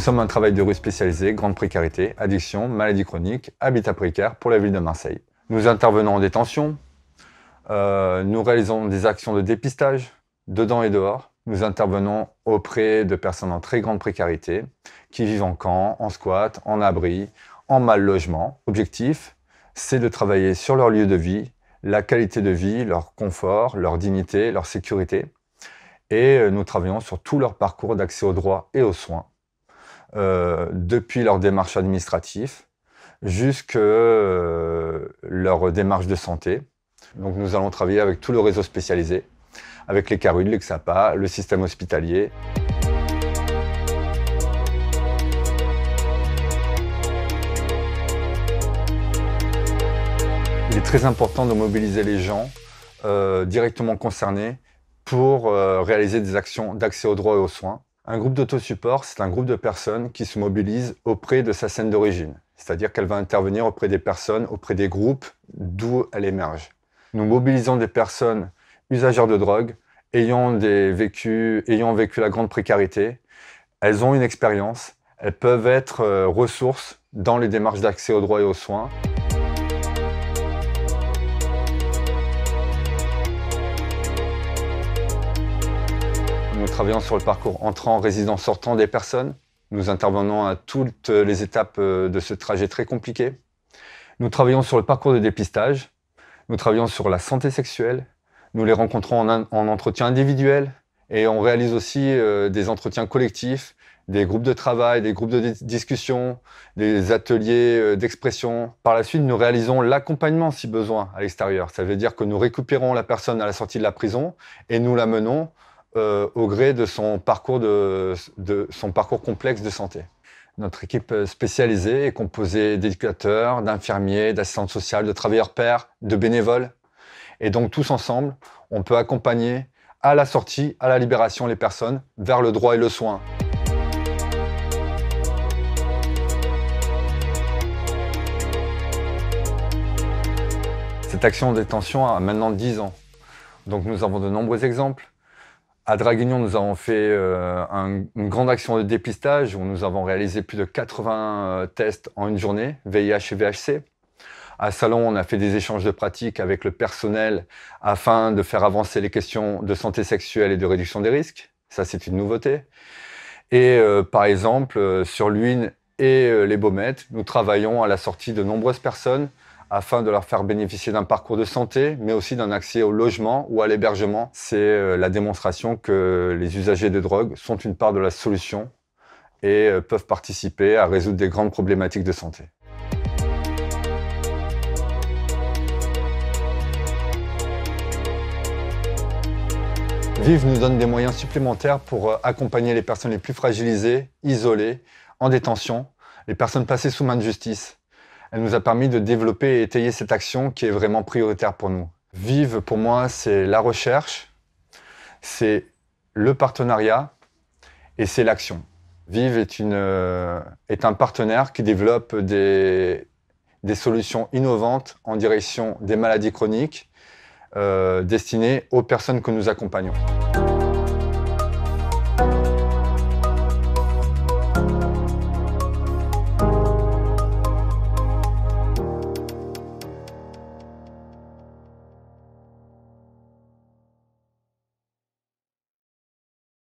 sommes un travail de rue spécialisé, grande précarité, addiction, maladie chronique, habitat précaire pour la ville de Marseille. Nous intervenons en détention, nous réalisons des actions de dépistage, dedans et dehors. Nous intervenons auprès de personnes en très grande précarité, qui vivent en camp, en squat, en abri, en mal logement. L'objectif, c'est de travailler sur leur lieu de vie, la qualité de vie, leur confort, leur dignité, leur sécurité. Et nous travaillons sur tout leur parcours d'accès aux droits et aux soins, depuis leur démarche administrative jusqu'à leur démarche de santé. Donc nous allons travailler avec tout le réseau spécialisé, avec les CARUD, l'Exapa, le système hospitalier. Il est très important de mobiliser les gens directement concernés pour réaliser des actions d'accès aux droits et aux soins. Un groupe d'autosupport, c'est un groupe de personnes qui se mobilisent auprès de sa scène d'origine. C'est-à-dire qu'elle va intervenir auprès des personnes, auprès des groupes d'où elle émerge. Nous mobilisons des personnes usagères de drogue, ayant vécu la grande précarité. Elles ont une expérience, elles peuvent être ressources dans les démarches d'accès aux droits et aux soins. Nous travaillons sur le parcours entrant, résident, sortant des personnes. Nous intervenons à toutes les étapes de ce trajet très compliqué. Nous travaillons sur le parcours de dépistage. Nous travaillons sur la santé sexuelle. Nous les rencontrons en entretien individuel et on réalise aussi des entretiens collectifs, des groupes de travail, des groupes de discussion, des ateliers d'expression. Par la suite, nous réalisons l'accompagnement si besoin à l'extérieur. Ça veut dire que nous récupérons la personne à la sortie de la prison et nous la menons au gré de son parcours complexe de santé. Notre équipe spécialisée est composée d'éducateurs, d'infirmiers, d'assistantes sociales, de travailleurs pairs, de bénévoles. Et donc tous ensemble, on peut accompagner à la sortie, à la libération, les personnes vers le droit et le soin. Cette action de détention a maintenant 10 ans. Donc nous avons de nombreux exemples. À Draguignan, nous avons fait une grande action de dépistage où nous avons réalisé plus de 80 tests en une journée, VIH et VHC. À Salon, on a fait des échanges de pratiques avec le personnel afin de faire avancer les questions de santé sexuelle et de réduction des risques. Ça, c'est une nouveauté. Et par exemple, sur l'Huine et les Baumettes, nous travaillons à la sortie de nombreuses personnes afin de leur faire bénéficier d'un parcours de santé, mais aussi d'un accès au logement ou à l'hébergement. C'est la démonstration que les usagers de drogue sont une part de la solution et peuvent participer à résoudre des grandes problématiques de santé. Vive nous donne des moyens supplémentaires pour accompagner les personnes les plus fragilisées, isolées, en détention, les personnes placées sous main de justice. Elle nous a permis de développer et étayer cette action qui est vraiment prioritaire pour nous. Vive, pour moi, c'est la recherche, c'est le partenariat et c'est l'action. Vive est un partenaire qui développe des solutions innovantes en direction des maladies chroniques destinées aux personnes que nous accompagnons.